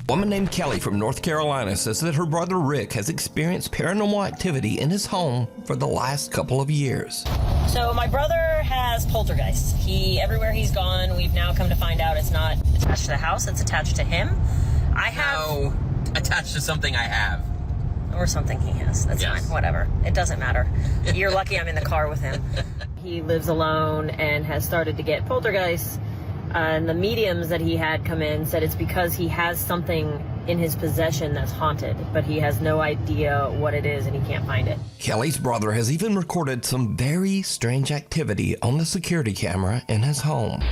A woman named Kelly from North Carolina says that her brother Rick has experienced paranormal activity in his home for the last couple of years. So my brother has poltergeists. Everywhere he's gone, we've now come to find out it's not attached to the house, it's attached to him. No, attached to something I have. Or something he has. That's Yes. fine. Whatever. It doesn't matter. You're lucky I'm in the car with him. He lives alone and has started to get poltergeists. And the mediums that he had come in said it's because he has something in his possession that's haunted, but he has no idea what it is and he can't find it. Kelly's brother has even recorded some very strange activity on the security camera in his home.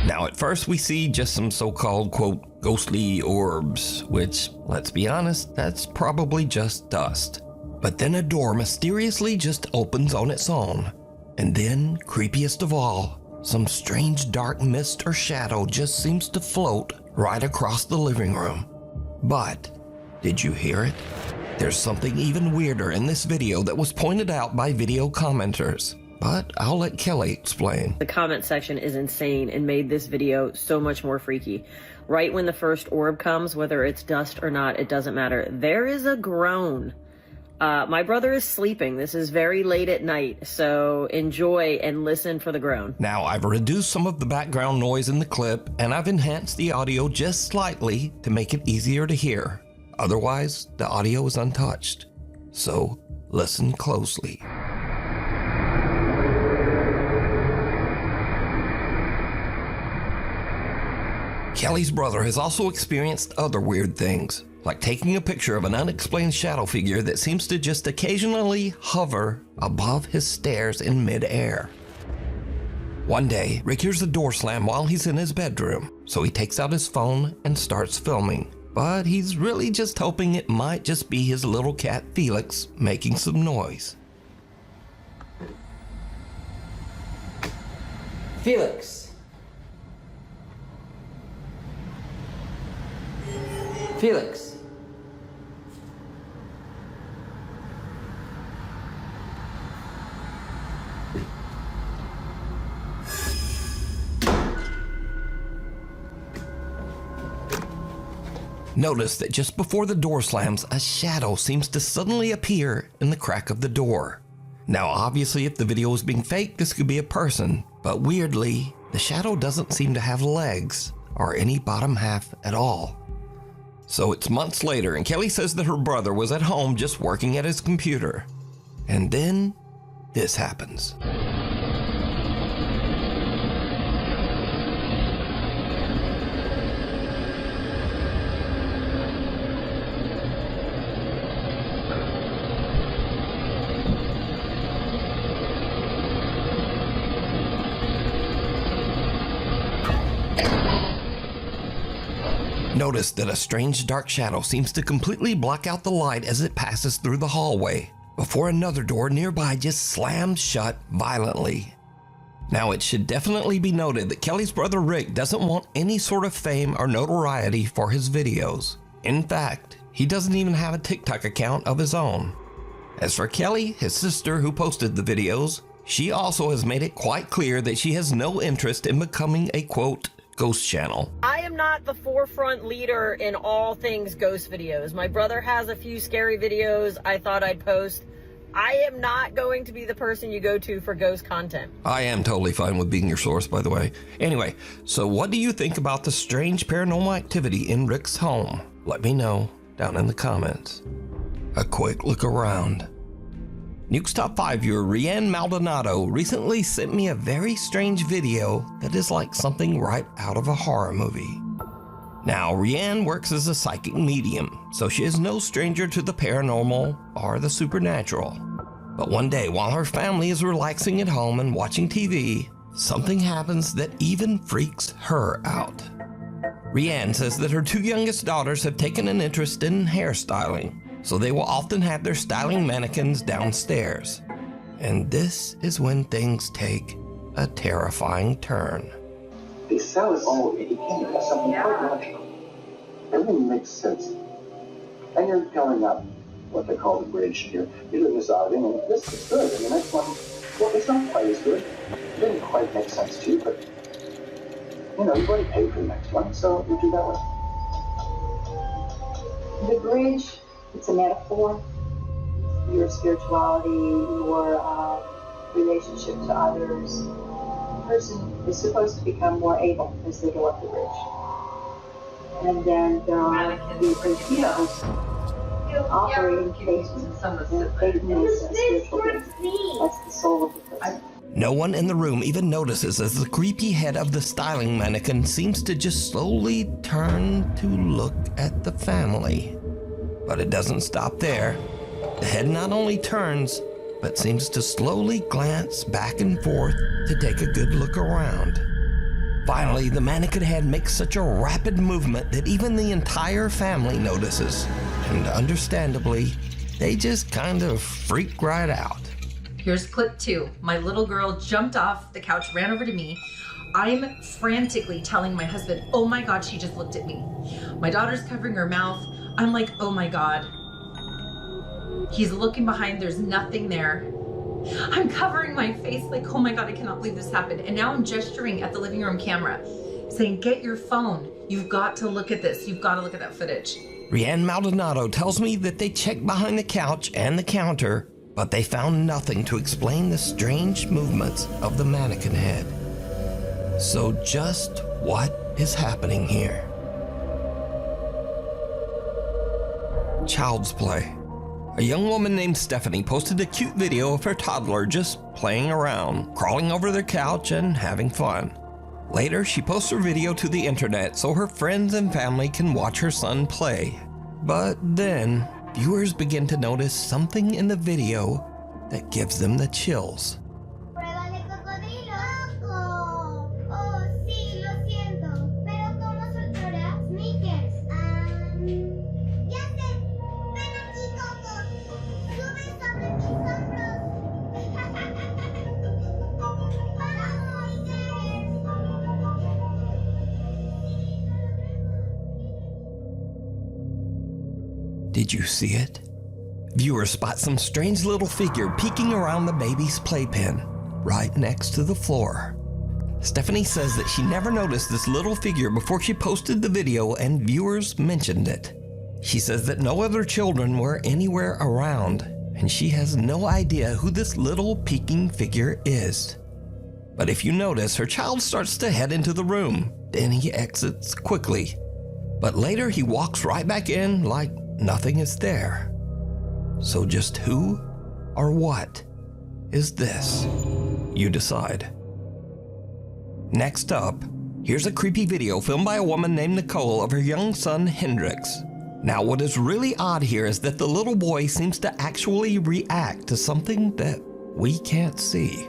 Now, at first we see just some so-called, quote, ghostly orbs, which, let's be honest, that's probably just dust. But then a door mysteriously just opens on its own. And then, creepiest of all, some strange dark mist or shadow just seems to float right across the living room. But, did you hear it? There's something even weirder in this video that was pointed out by video commenters. But I'll let Kelly explain. The comment section is insane and made this video so much more freaky. Right when the first orb comes, whether it's dust or not, it doesn't matter. There is a groan. My brother is sleeping. This is very late at night, so enjoy and listen for the groan. Now, I've reduced some of the background noise in the clip, and I've enhanced the audio just slightly to make it easier to hear. Otherwise, the audio is untouched. So, listen closely. Kelly's brother has also experienced other weird things, like taking a picture of an unexplained shadow figure that seems to just occasionally hover above his stairs in mid-air. One day, Rick hears a door slam while he's in his bedroom, so he takes out his phone and starts filming. But he's really just hoping it might just be his little cat Felix making some noise. Felix. Felix. Notice that just before the door slams, a shadow seems to suddenly appear in the crack of the door. Now, obviously, if the video is being faked, this could be a person, but weirdly, the shadow doesn't seem to have legs or any bottom half at all. So it's months later, and Kelly says that her brother was at home just working at his computer. And then, this happens. Notice that a strange dark shadow seems to completely block out the light as it passes through the hallway, before another door nearby just slams shut violently. Now, it should definitely be noted that Kelly's brother Rick doesn't want any sort of fame or notoriety for his videos. In fact, he doesn't even have a TikTok account of his own. As for Kelly, his sister who posted the videos, she also has made it quite clear that she has no interest in becoming a, quote, ghost channel. I am not the forefront leader in all things ghost videos. My brother has a few scary videos I thought I'd post. I am not going to be the person you go to for ghost content. I am totally fine with being your source, by the way. Anyway, so what do you think about the strange paranormal activity in Rick's home? Let me know down in the comments. A quick look around. Nuke's Top 5 viewer Rianne Maldonado recently sent me a very strange video that is like something right out of a horror movie. Now, Rianne works as a psychic medium, so she is no stranger to the paranormal or the supernatural. But one day, while her family is relaxing at home and watching TV, something happens that even freaks her out. Rianne says that her two youngest daughters have taken an interest in hairstyling, so they will often have their styling mannequins downstairs. And this is when things take a terrifying turn. They sell it all. It became something quite natural. Everything makes sense. And you're going up what they call the bridge. You're doing this outing, and this is good. And the next one, well, it's not quite as good. It didn't quite make sense to you, but you've already paid for the next one, so you do that one. The bridge, it's a metaphor. Your spirituality, your relationship to others. The person is supposed to become more able as they go up the bridge. And then there are the torpedoes operating cases and taking this spiritual being. That's the soul of the person. No one in the room even notices as the creepy head of the styling mannequin seems to just slowly turn to look at the family. But it doesn't stop there. The head not only turns, but seems to slowly glance back and forth to take a good look around. Finally, the mannequin head makes such a rapid movement that even the entire family notices. And understandably, they just kind of freak right out. Here's clip 2. My little girl jumped off the couch, ran over to me. I'm frantically telling my husband, oh my God, she just looked at me. My daughter's covering her mouth. I'm like, oh my God. He's looking behind, there's nothing there. I'm covering my face like, oh my God, I cannot believe this happened. And now I'm gesturing at the living room camera, saying, get your phone. You've got to look at this. You've got to look at that footage. Rianne Maldonado tells me that they checked behind the couch and the counter, but they found nothing to explain the strange movements of the mannequin head. So just what is happening here? Child's play. A young woman named Stephanie posted a cute video of her toddler just playing around, crawling over their couch and having fun. Later, she posts her video to the internet so her friends and family can watch her son play. But then, viewers begin to notice something in the video that gives them the chills. Did you see it? Viewers spot some strange little figure peeking around the baby's playpen, right next to the floor. Stephanie says that she never noticed this little figure before she posted the video and viewers mentioned it. She says that no other children were anywhere around, and she has no idea who this little peeking figure is. But if you notice, her child starts to head into the room, then he exits quickly. But later he walks right back in like nothing is there. So just who or what is this? You decide. Next up, here's a creepy video filmed by a woman named Nicole of her young son Hendrix. Now what is really odd here is that the little boy seems to actually react to something that we can't see.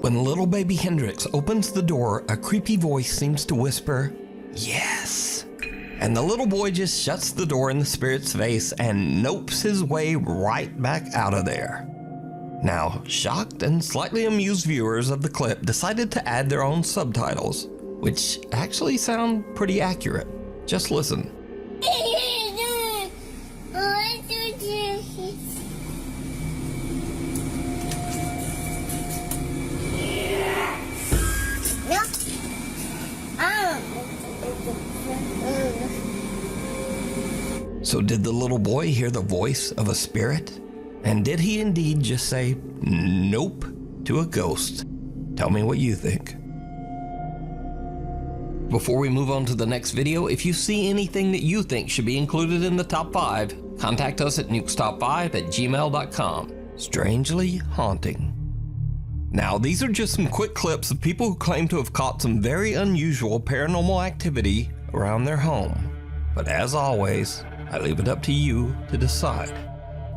When little baby Hendrix opens the door, a creepy voice seems to whisper, "Yes." And the little boy just shuts the door in the spirit's face and nopes his way right back out of there. Now, shocked and slightly amused viewers of the clip decided to add their own subtitles, which actually sound pretty accurate. Just listen. So did the little boy hear the voice of a spirit? And did he indeed just say nope to a ghost? Tell me what you think. Before we move on to the next video, if you see anything that you think should be included in the top 5, contact us at nukestop5@gmail.com. Strangely haunting. Now, these are just some quick clips of people who claim to have caught some very unusual paranormal activity around their home. But as always, I leave it up to you to decide.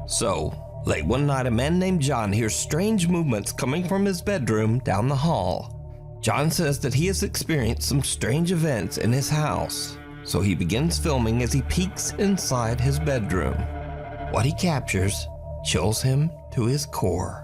So, late one night, a man named John hears strange movements coming from his bedroom down the hall. John says that he has experienced some strange events in his house, so he begins filming as he peeks inside his bedroom. What he captures chills him to his core.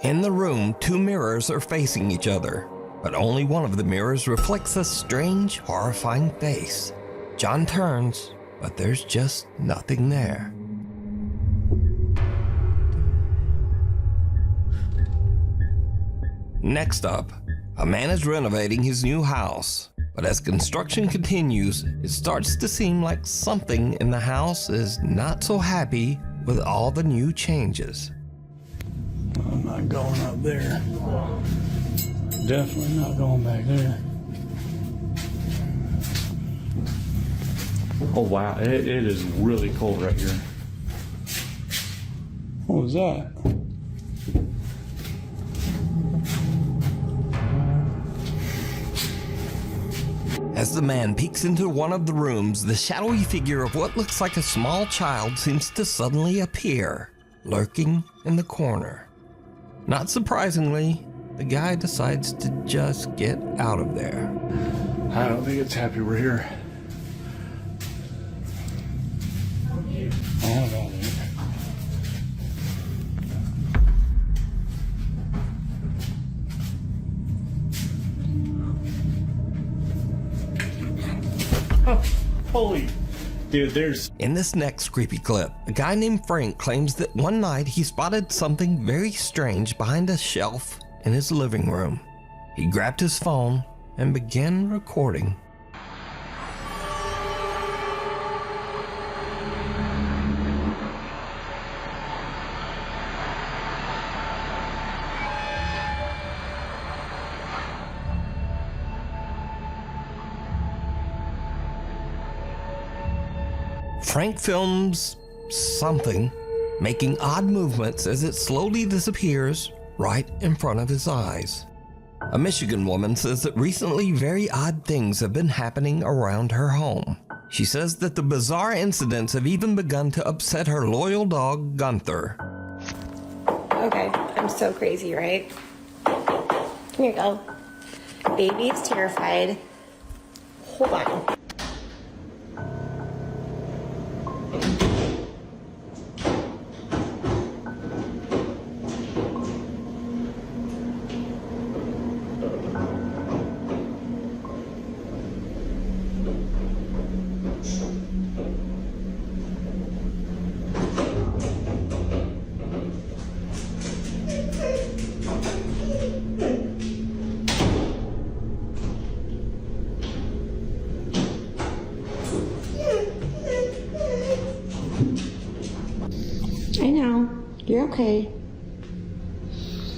In the room, two mirrors are facing each other, but only one of the mirrors reflects a strange, horrifying face. John turns, but there's just nothing there. Next up, a man is renovating his new house, but as construction continues, it starts to seem like something in the house is not so happy with all the new changes. I'm not going up there. Definitely not going back there. Oh wow, it is really cold right here. What was that? As the man peeks into one of the rooms, the shadowy figure of what looks like a small child seems to suddenly appear, lurking in the corner. Not surprisingly, the guy decides to just get out of there. I don't think it's happy we're here. I want to go there. Oh, holy. Dude, there's... In this next creepy clip, a guy named Frank claims that one night he spotted something very strange behind a shelf in his living room. He grabbed his phone and began recording. Frank films something, making odd movements as it slowly disappears right in front of his eyes. A Michigan woman says that recently very odd things have been happening around her home. She says that the bizarre incidents have even begun to upset her loyal dog, Gunther. Okay, I'm so crazy, right? Here you go. Baby is terrified. Hold on. I know. You're okay.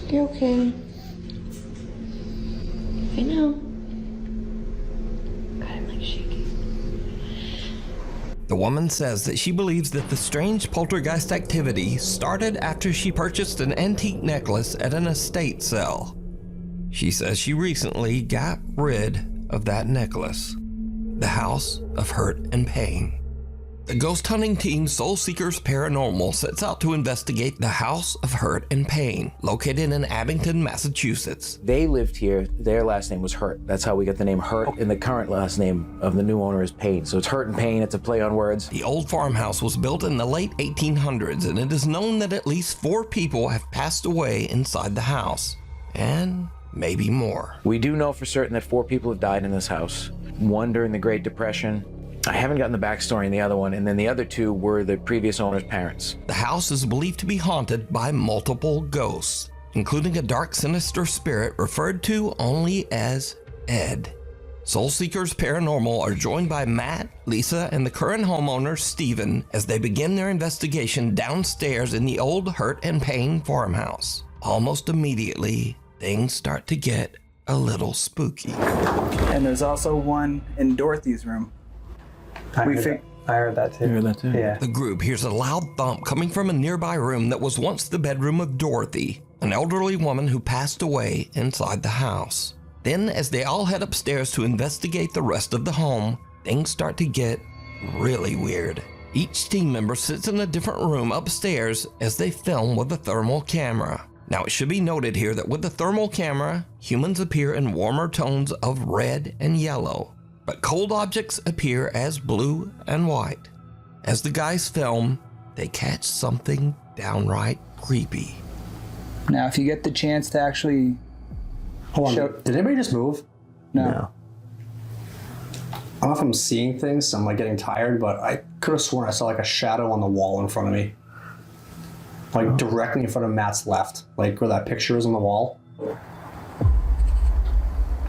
You're okay. I know. God, I'm like shaking. The woman says that she believes that the strange poltergeist activity started after she purchased an antique necklace at an estate sale. She says she recently got rid of that necklace. The House of Hurt and Pain. The ghost hunting team Soul Seekers Paranormal sets out to investigate the House of Hurt and Pain, located in Abington, Massachusetts. They lived here. Their last name was Hurt. That's how we got the name Hurt, and the current last name of the new owner is Pain. So it's Hurt and Pain. It's a play on words. The old farmhouse was built in the late 1800s, and it is known that at least 4 people have passed away inside the house, and maybe more. We do know for certain that 4 people have died in this house. 1 during the Great Depression. I haven't gotten the backstory in the other one, and then the other 2 were the previous owner's parents. The house is believed to be haunted by multiple ghosts, including a dark, sinister spirit referred to only as Ed. Soul Seekers Paranormal are joined by Matt, Lisa, and the current homeowner, Steven, as they begin their investigation downstairs in the old Hurt and Pain farmhouse. Almost immediately, things start to get a little spooky. And there's also one in Dorothy's room. I heard that too. You heard that too? Yeah. The group hears a loud thump coming from a nearby room that was once the bedroom of Dorothy, an elderly woman who passed away inside the house. Then, as they all head upstairs to investigate the rest of the home, things start to get really weird. Each team member sits in a different room upstairs as they film with a thermal camera. Now, it should be noted here that with the thermal camera, humans appear in warmer tones of red and yellow, but cold objects appear as blue and white. As the guys film, they catch something downright creepy. Now, if you get the chance to actually... Hold on, did anybody just move? No. I don't know if I'm seeing things, so I'm like getting tired, but I could have sworn I saw like a shadow on the wall in front of me. Like directly in front of Matt's left, like where that picture is on the wall.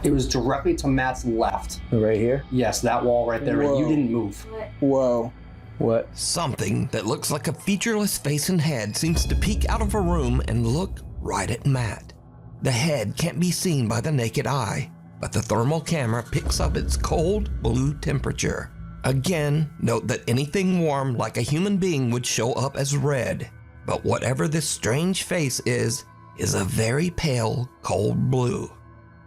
It was directly to Matt's left. Right here? Yes, that wall right there. Whoa. You didn't move. Whoa. What? Something that looks like a featureless face and head seems to peek out of a room and look right at Matt. The head can't be seen by the naked eye, but the thermal camera picks up its cold blue temperature. Again, note that anything warm like a human being would show up as red, but whatever this strange face is a very pale, cold blue.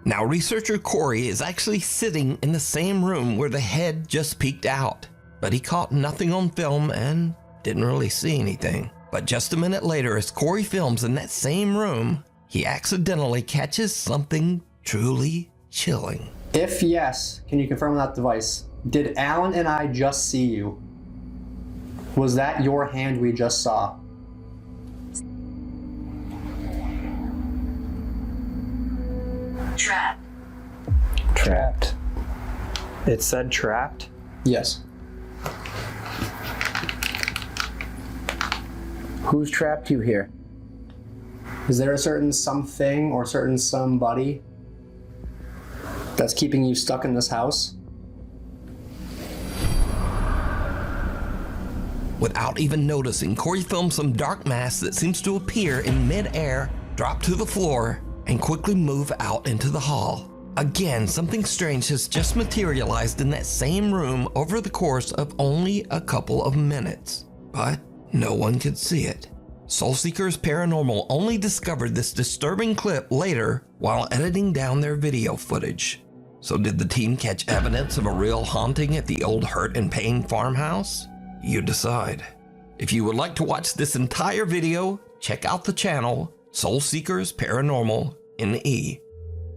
Now, researcher Corey is actually sitting in the same room where the head just peeked out, but he caught nothing on film and didn't really see anything. But just a minute later, as Corey films in that same room, he accidentally catches something truly chilling. If yes, can you confirm on that device? Did Alan and I just see you? Was that your hand we just saw? Trapped. It said trapped? Yes. Who's trapped you here? Is there a certain something or certain somebody that's keeping you stuck in this house? Without even noticing, Corey films some dark mass that seems to appear in mid-air, drop to the floor, and quickly move out into the hall. Again, something strange has just materialized in that same room over the course of only a couple of minutes, but no one could see it. Soul Seekers Paranormal only discovered this disturbing clip later while editing down their video footage. So did the team catch evidence of a real haunting at the old Hurt and Pain farmhouse? You decide. If you would like to watch this entire video, check out the channel Soul Seekers Paranormal NE.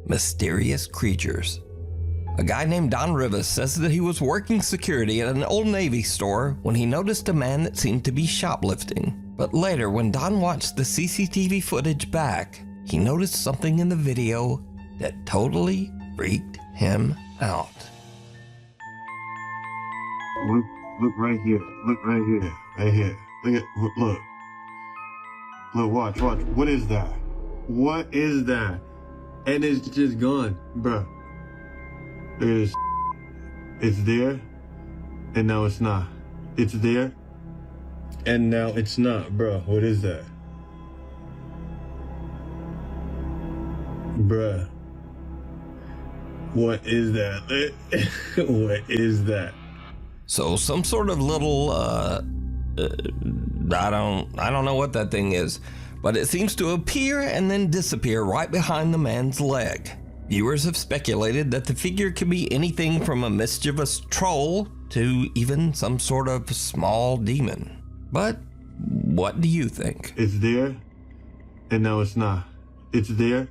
Mysterious Creatures. A guy named Don Rivas says that he was working security at an Old Navy store when he noticed a man that seemed to be shoplifting. But later, when Don watched the CCTV footage back, he noticed something in the video that totally freaked him out. Look right here. Look right here. Right here. Look. Look, watch. What is that? What is that? And it's just gone, bruh. It's there, and now it's not. It's there, and now it's not, bruh. What is that? Bruh. What is that? What is that? So some sort of little, I don't know what that thing is, but it seems to appear and then disappear right behind the man's leg. Viewers have speculated that the figure could be anything from a mischievous troll to even some sort of small demon. But what do you think? It's there, and now it's not. It's there,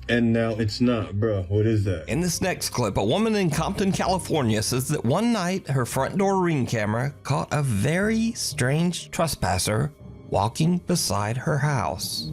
and now it's not, bro. What is that? In this next clip, a woman in Compton, California says that one night her front door Ring camera caught a very strange trespasser walking beside her house.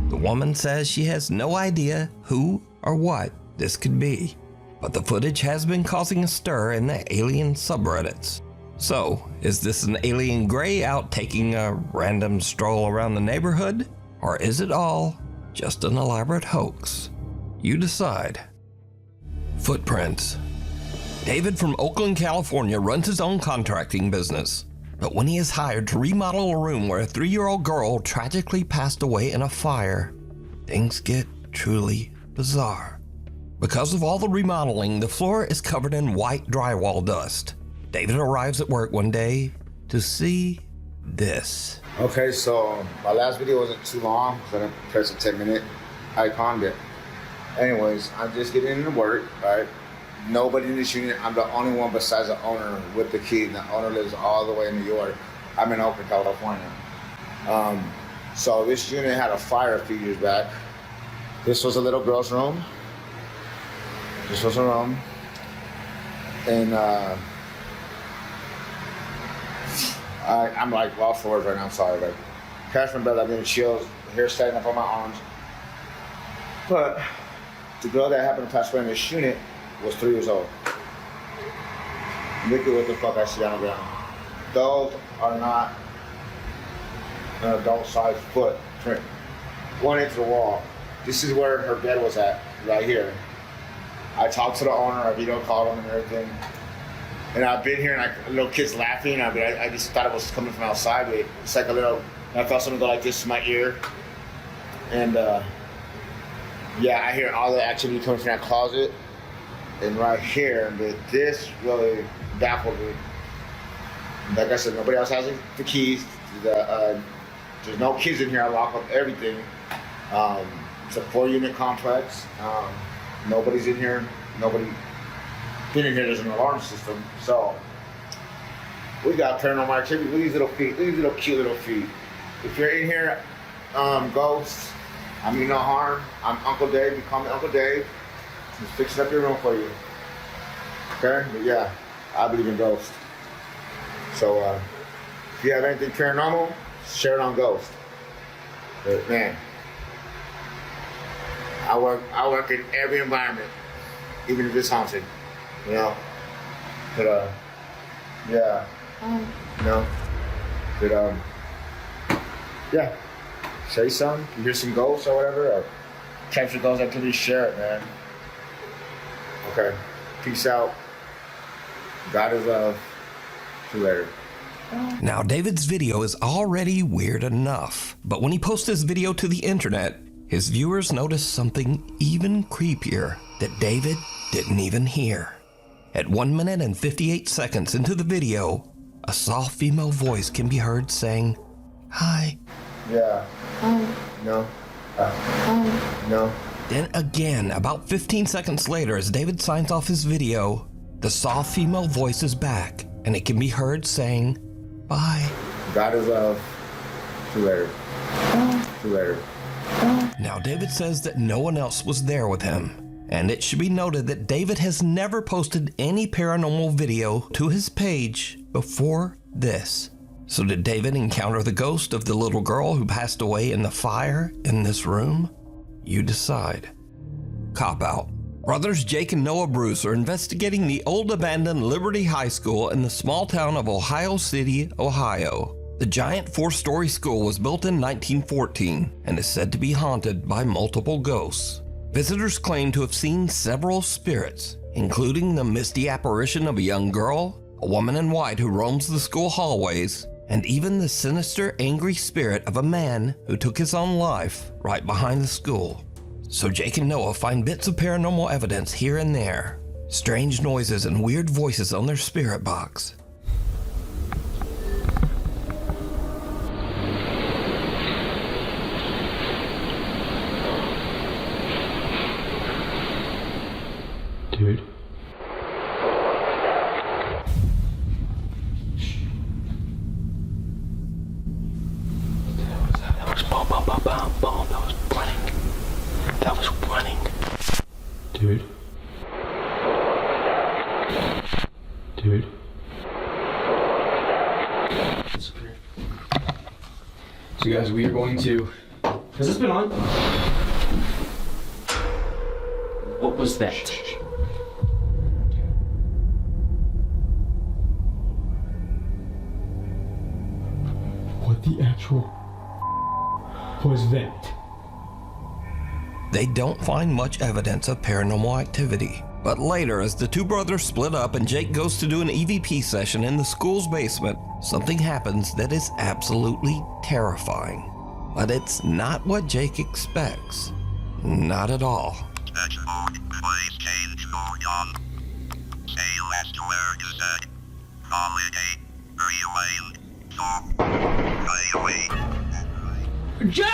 The woman says she has no idea who or what this could be, but the footage has been causing a stir in the alien subreddits. So, is this an alien gray out taking a random stroll around the neighborhood? Or is it all just an elaborate hoax? You decide. Footprints. David from Oakland, California runs his own contracting business. But when he is hired to remodel a room where a 3-year-old girl tragically passed away in a fire, things get truly bizarre. Because of all the remodeling, the floor is covered in white drywall dust. David arrives at work one day to see this. Okay, so my last video wasn't too long because I didn't press a 10-minute icon yet. Anyways, I'm just getting into work, right? Nobody in this unit. I'm the only one besides the owner with the key. The owner lives all the way in New York. I'm in Oakland, California. So this unit had a fire a few years back. This was a little girl's room. This was a room. And I'm like lost for words right now, I'm sorry, but crashed my bed, I'm getting chills, hair standing up on my arms. But the girl that happened to pass away in this unit was 3 years old. Look at what the fuck I see on the ground. Those are not an adult-sized footprint. One into the wall. This is where her bed was at, right here. I talked to the owner, I video called him and everything. And I've been here and little kids laughing. I just thought it was coming from outside. But it's like a little, I felt something go like this to my ear. And yeah, I hear all the activity coming from that closet. And right here, but this really baffled me. Like I said, nobody else has the keys. There's no kids in here. I lock up everything. It's a 4-unit complex. Nobody's in here. Nobody been in here. There's an alarm system. So we got paranormal activity. Look at these little feet. Look at these little cute little feet. If you're in here, ghosts, I mean no harm. I'm Uncle Dave. You call me Uncle Dave. Just fixing up your room for you. Okay? But yeah, I believe in ghosts. So if you have anything paranormal, share it on Ghost. But man, I work in every environment, even if it's haunted, you know. But yeah, you know. But yeah, say something. You hear some ghosts or whatever, or capture ghost activity, share it, man. Okay, peace out. God is love. See you later. Now, David's video is already weird enough, but when he posts this video to the internet, his viewers notice something even creepier that David didn't even hear. At 1 minute and 58 seconds into the video, a soft female voice can be heard saying, "Hi." Yeah. No. No. Then again, about 15 seconds later, as David signs off his video, the soft female voice is back, and it can be heard saying, "Bye." God is love. See you later. See you later. Now, David says that no one else was there with him, and it should be noted that David has never posted any paranormal video to his page before this. So did David encounter the ghost of the little girl who passed away in the fire in this room? You decide. Cop out. Brothers Jake and Noah Bruce are investigating the old abandoned Liberty High School in the small town of Ohio City, Ohio. The giant 4-story school was built in 1914 and is said to be haunted by multiple ghosts. Visitors claim to have seen several spirits, including the misty apparition of a young girl, a woman in white who roams the school hallways, and even the sinister, angry spirit of a man who took his own life right behind the school. So Jake and Noah find bits of paranormal evidence here and there, strange noises and weird voices on their spirit box. Dude. That was boom, boom, boom, boom, boom. That was running. That was running. Dude. Dude. So guys, we are going to... Has this been on? What was that? what the actual was that? They don't find much evidence of paranormal activity. But later, as the two brothers split up and Jake goes to do an EVP session in the school's basement, something happens that is absolutely terrifying. But it's not what Jake expects. Not at all. Jake!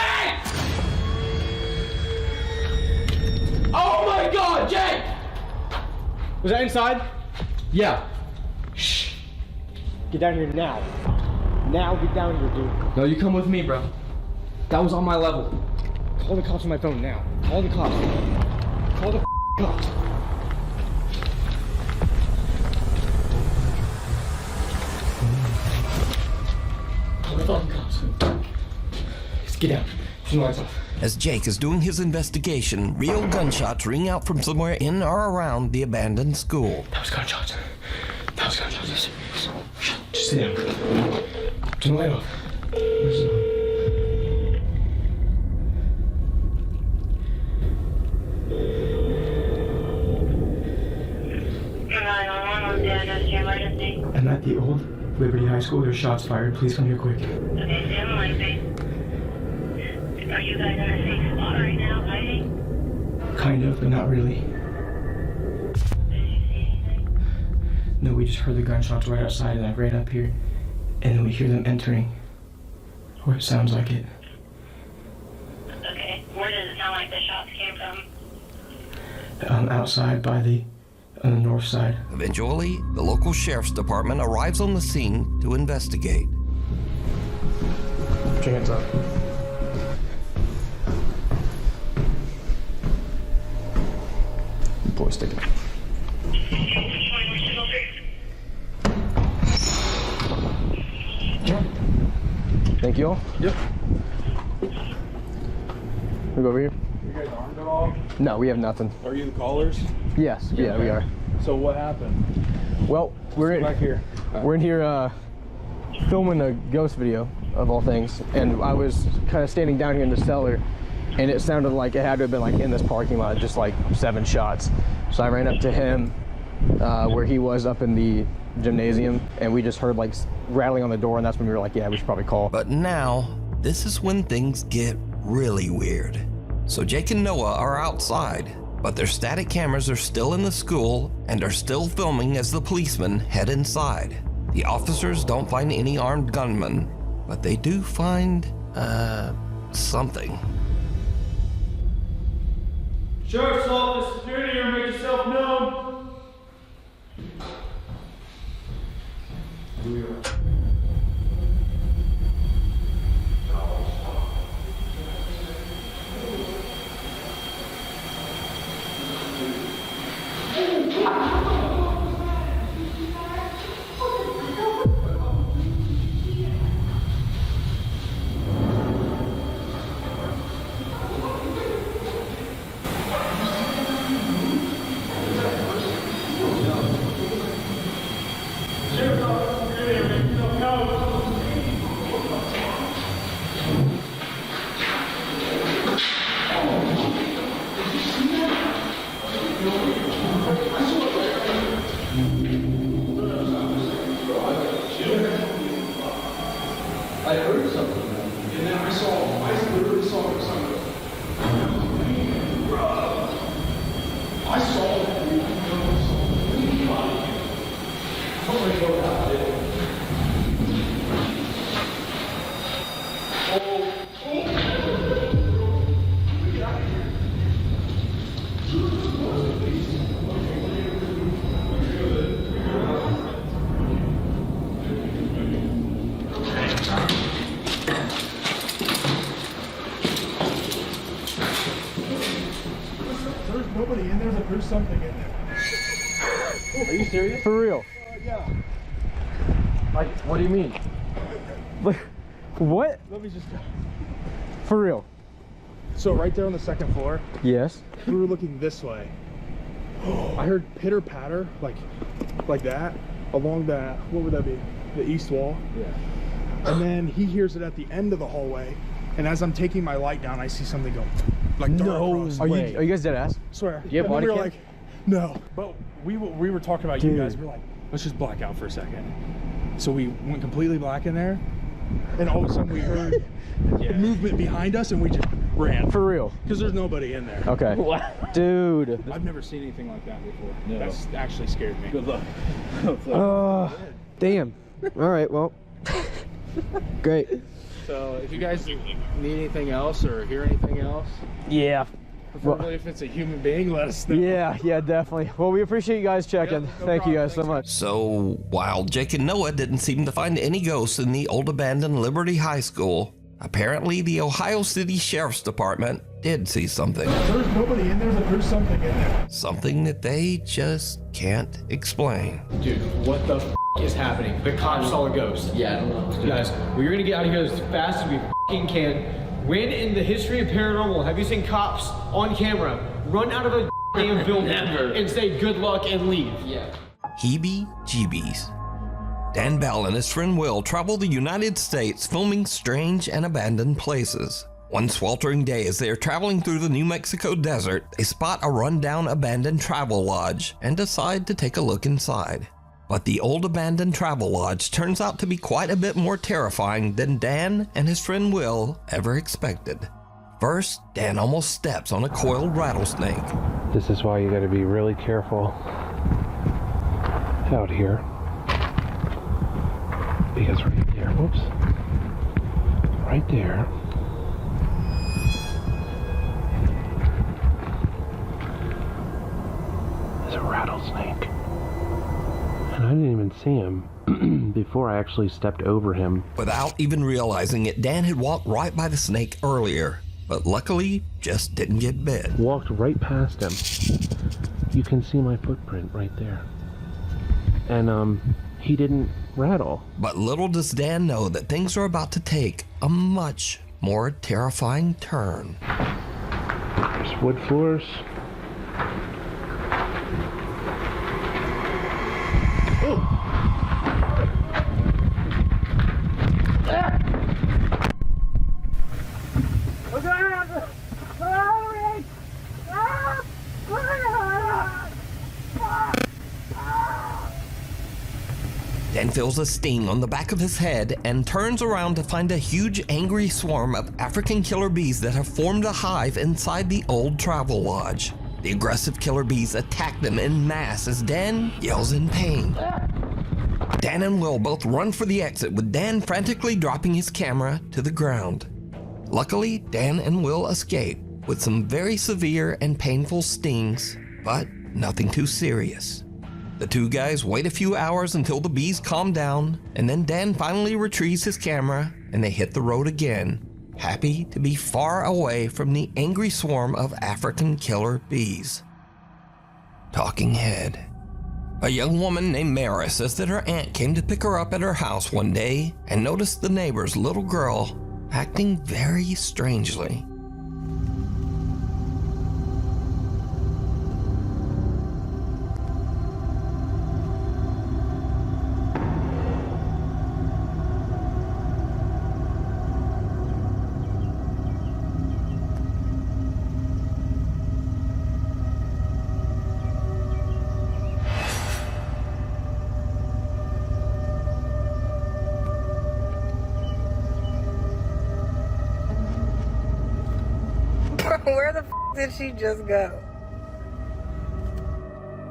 Oh my God, Jake! Was that inside? Yeah. Shh. Get down here now. Now get down here, dude. No, you come with me, bro. That was on my level. Call the cops on my phone now. Call the cops. Call the cops. Call the fucking cops. Just get down. Turn the lights off. As Jake is doing his investigation, real gunshots ring out from somewhere in or around the abandoned school. That was gunshots. That was gunshots. Shh. Just sit down. Turn the light off. I'm at the old Liberty High School. There's shots fired. Please come here quick. Okay, stay on the line, please. Are you guys in a safe spot right now, hiding? Kind of, but not really. Did you see anything? No, we just heard the gunshots right outside, and I ran up here, and then we hear them entering. Or it sounds like it. Okay, where does it sound like the shots came from? Outside by on the north side. Eventually, the local sheriff's department arrives on the scene to investigate. Put your hands up. Boy, stick it. Thank you all. Yep. We go over here. You guys armed at all? No, we have nothing. Are you the callers? Yes, yeah, we are. So what happened? Well, we're back here. We're in here filming a ghost video of all things, and I was kind of standing down here in the cellar, and it sounded like it had to have been like in this parking lot, just like 7 shots. So I ran up to him where he was up in the gymnasium, and we just heard like rattling on the door, and that's when we were like, yeah, we should probably call. But now, this is when things get really weird. So Jake and Noah are outside, but their static cameras are still in the school and are still filming as the policemen head inside. The officers don't find any armed gunmen, but they do find, something. Sheriff's office, if you're in here, make yourself known. I heard something, and then I literally saw something. I saw it. Somebody go out there. There's nobody in there, but there's something in there. Are you serious? For real? Yeah. Like, what do you mean? Like, what? Let me just. For real? So right there on the second floor. Yes. We were looking this way. I heard pitter patter, like that, along that. What would that be? The east wall. Yeah. And then he hears it at the end of the hallway. And as I'm taking my light down, I see something go like dart across. Are you guys dead ass? Swear. Do you have And then body we were cam? like, no. But we were talking about you guys. We were like, let's just black out for a second. So we went completely black in there. And all of a sudden we heard movement behind us and we just ran. For real? Because there's nobody in there. Okay. Dude. I've never seen anything like that before. No. That's actually scared me. Good luck. Damn. All right, well. Great. So if you guys need anything else or hear anything else, yeah. preferably if it's a human being, let us know. Yeah, definitely. Well, we appreciate you guys checking. Thank you guys so much. So, while Jake and Noah didn't seem to find any ghosts in the old abandoned Liberty High School, apparently the Ohio City Sheriff's Department did see something. There's nobody in there, but there's something in there. Something that they just can't explain. Dude, what the is happening? The cops saw a ghost. Yeah, I don't know. Guys, we're gonna get out of here as fast as we can. When in the history of paranormal have you seen cops on camera run out of a damn building and say good luck and leave? Yeah. Heebie-jeebies. Dan Bell and his friend Will travel the United States filming strange and abandoned places. One sweltering day as they are traveling through the New Mexico desert, they spot a rundown abandoned travel lodge and decide to take a look inside. But the old abandoned travel lodge turns out to be quite a bit more terrifying than Dan and his friend Will ever expected. First, Dan almost steps on a coiled rattlesnake. This is why you gotta be really careful out here. Because right there, whoops, right there, is a rattlesnake. And I didn't even see him before I actually stepped over him. Without even realizing it, Dan had walked right by the snake earlier, but luckily just didn't get bit. Walked right past him. You can see my footprint right there. And he didn't rattle. But little does Dan know that things are about to take a much more terrifying turn. There's wood floors. Dan feels a sting on the back of his head and turns around to find a huge angry swarm of African killer bees that have formed a hive inside the old travel lodge. The aggressive killer bees attack them en masse as Dan yells in pain. Dan and Will both run for the exit, with Dan frantically dropping his camera to the ground. Luckily, Dan and Will escape with some very severe and painful stings, but nothing too serious. The two guys wait a few hours until the bees calm down, and then Dan finally retrieves his camera and they hit the road again, happy to be far away from the angry swarm of African killer bees. Talking head. A young woman named Mara says that her aunt came to pick her up at her house one day and noticed the neighbor's little girl acting very strangely. Where the did she just go?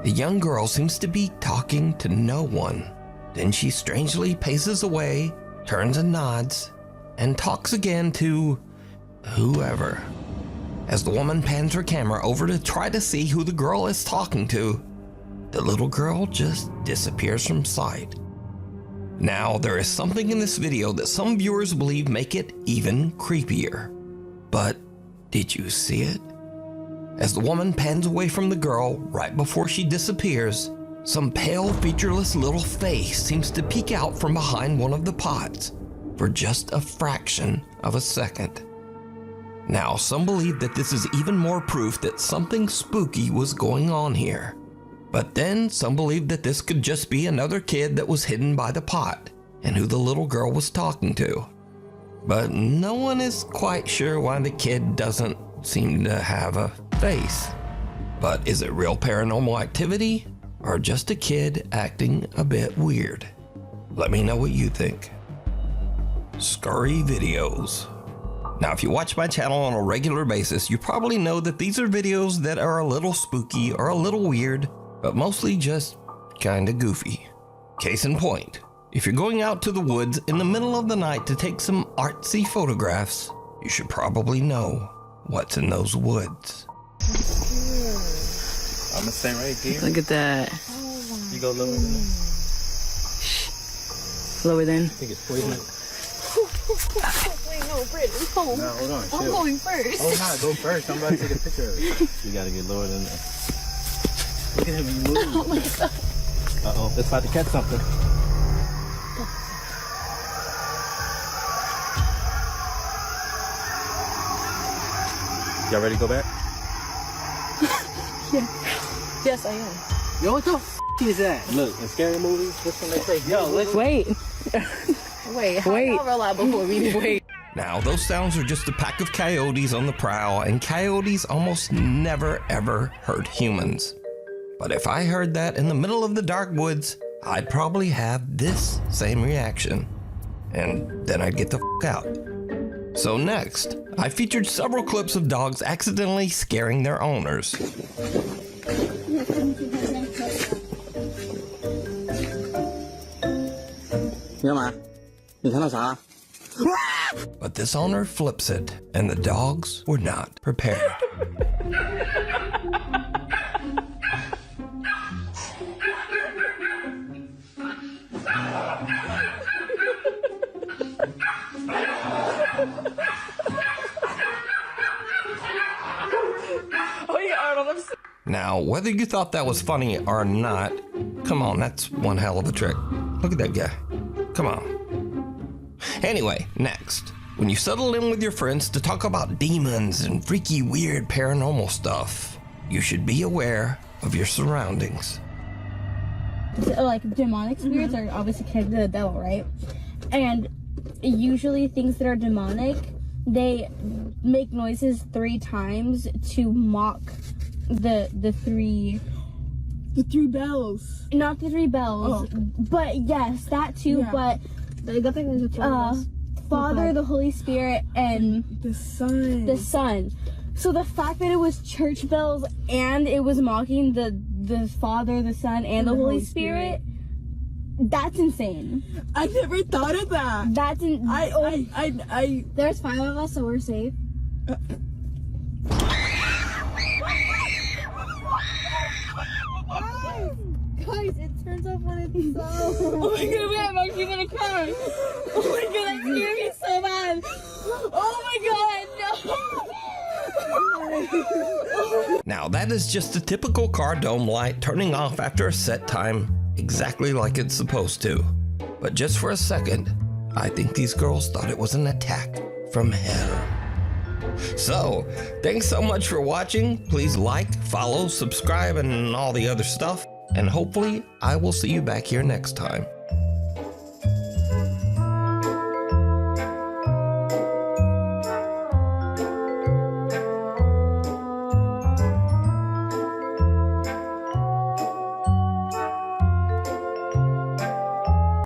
The young girl seems to be talking to no one. Then she strangely paces away, turns and nods, and talks again to whoever. As the woman pans her camera over to try to see who the girl is talking to, the little girl just disappears from sight. Now, there is something in this video that some viewers believe make it even creepier. But did you see it? As the woman pans away from the girl right before she disappears, some pale, featureless little face seems to peek out from behind one of the pots for just a fraction of a second. Now, some believe that this is even more proof that something spooky was going on here. But then some believe that this could just be another kid that was hidden by the pot, and who the little girl was talking to. But no one is quite sure why the kid doesn't seem to have a face. But is it real paranormal activity or just a kid acting a bit weird? Let me know what you think. Scurry videos. Now, if you watch my channel on a regular basis, you probably know that these are videos that are a little spooky or a little weird, but mostly just kinda goofy. Case in point, if you're going out to the woods in the middle of the night to take some artsy photographs, you should probably know what's in those woods. I'm gonna stay right here. Look at that. You go lower than that. Lower than. I think it's poison. Wait, no, Britt, I'm home. No, hold on. I'm going first. Oh, no, go first. I'm about to take a picture of it. You gotta get lower than that. Look at him move. Oh my god. Uh-oh, it's about to catch something. Y'all ready to go back? Yeah. Yes, I am. Yo, what the f*** is that? Look, in scary movies, this when they say, yo, let's wait. Wait, how y'all rely before we wait? Now, those sounds are just a pack of coyotes on the prowl, and coyotes almost never ever hurt humans. But if I heard that in the middle of the dark woods, I'd probably have this same reaction. And then I'd get the f*** out. So next, I featured several clips of dogs accidentally scaring their owners. But this owner flips it, and the dogs were not prepared. Now, whether you thought that was funny or not, come on, that's one hell of a trick. Look at that guy. Come on. Anyway, next, when you settle in with your friends to talk about demons and freaky, weird paranormal stuff, you should be aware of your surroundings. Like demonic spirits are obviously connected to the devil, right? And usually things that are demonic, they make noises 3 times to mock the three bells. Not the 3 bells, but yes, that too. Yeah. But Father, the Holy Spirit, and the Son. The Son. So the fact that it was church bells and it was mocking the Father, the Son, and the Holy Spirit, that's insane. I never thought of that. That's there's 5 of us, so we're safe. Guys, it turns off when it's so. Oh my god, wait, I'm actually gonna cry. Oh my god, that scared me so bad. Oh my god, no. Now, that is just a typical car dome light turning off after a set time, exactly like it's supposed to. But just for a second, I think these girls thought it was an attack from hell. So, thanks so much for watching. Please like, follow, subscribe, and all the other stuff. And hopefully, I will see you back here next time.